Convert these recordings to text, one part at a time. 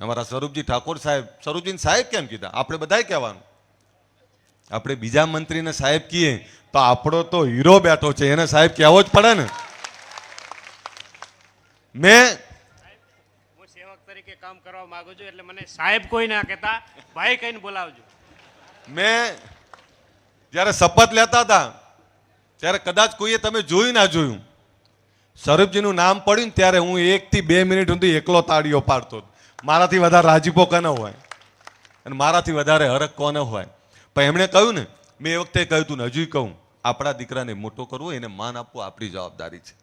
અમારા સ્વરૂપજી ઠાકોર સાહેબ, સ્વરૂપજીને સાહેબ કેમ કીધા? આપણે બધાય કહેવાનું. આપણે બીજા મંત્રીને સાહેબ કહીએ તો આપણો તો હીરો બેઠો છે, એને સાહેબ કહેવો જ પડે ને. હું સેવક તરીકે કામ કરવા માંગુ છું, એટલે મને સાહેબ કોઈ ના કહેતા, ભાઈ કહીને બોલાવજો. મેં જ્યારે શપથ લેતા હતા ત્યારે કદાચ કોઈએ તમે જોયું ના જોયું, સ્વરૂપજીનું નામ પડ્યું ને ત્યારે હું 1 થી 2 મિનિટ સુધી એકલો તાળીઓ પાડતો. મારાથી વધારે રાજીપો કોને હોય અને મારાથી વધારે હરખ કોને હોય? પણ એમણે કહ્યું ને, મેં એ વખતે કહ્યું હતું ને હજુ કહું, આપણા દીકરાને મોટો કરવો, એને માન આપવું આપણી જવાબદારી છે.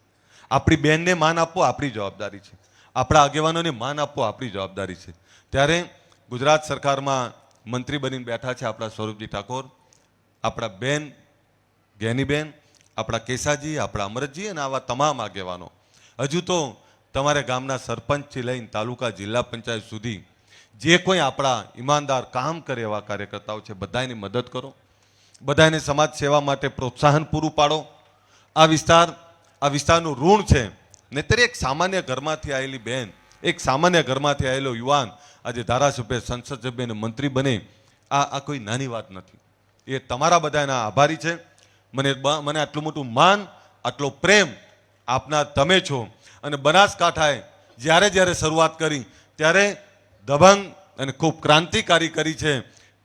આપણી બહેનને માન આપવું આપણી જવાબદારી છે. આપણા આગેવાનોને માન આપવું આપણી જવાબદારી છે. ત્યારે ગુજરાત સરકારમાં મંત્રી બનીને બેઠા છે આપણા સ્વરૂપજી ઠાકોર, આપણા બેન જ્ઞાનીબેન, આપણા કેસાજી, આપણા અમરતજી અને આવા તમામ આગેવાનો. હજુ તો તમારે ગામના સરપંચથી લઈને તાલુકા જિલ્લા પંચાયત સુધી જે કોઈ આપણા ઈમાનદાર કામ કરે એવા કાર્યકર્તાઓ છે, બધાની મદદ કરો, બધાને સમાજ સેવા માટે પ્રોત્સાહન પૂરું પાડો. આ વિસ્તારનું ઋણ છે. નહીતર એક સામાન્ય ઘરમાંથી આવેલી બહેન, એક સામાન્ય ઘરમાંથી આવેલો યુવાન આજે ધારાસભ્ય, સંસદ સભ્ય અને મંત્રી બને, આ કોઈ નાની વાત નથી. એ તમારા બધાના આભારી છે. મને આટલું મોટું માન, આટલો પ્રેમ આપના તમે છો. અને બનાસકાંઠાએ જ્યારે જ્યારે શરૂઆત કરી ત્યારે દબંગ અને ખૂબ ક્રાંતિકારી કરી છે.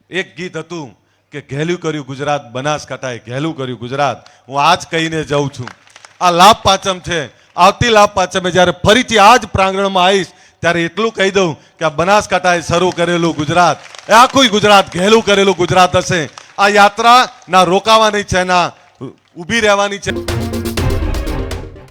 એક ગીત હતું કે ઘેલું કર્યું ગુજરાત, બનાસકાંઠાએ ઘેલું કર્યું ગુજરાત. હું આજ કહીને જાઉં છું, આ લાભ પાંચમ છે. આવતી લાભ પાંચમે જ્યારે ફરીથી આ જ પ્રાંગણમાં આવીશ ત્યારે એટલું કહી દઉં કે આ બનાસકાંઠાએ શરૂ કરેલું ગુજરાત, એ આખું ગુજરાત ઘેલું કરેલું ગુજરાત હશે. આ યાત્રા ના રોકાવાની છે, ના ઊભી રહેવાની છે.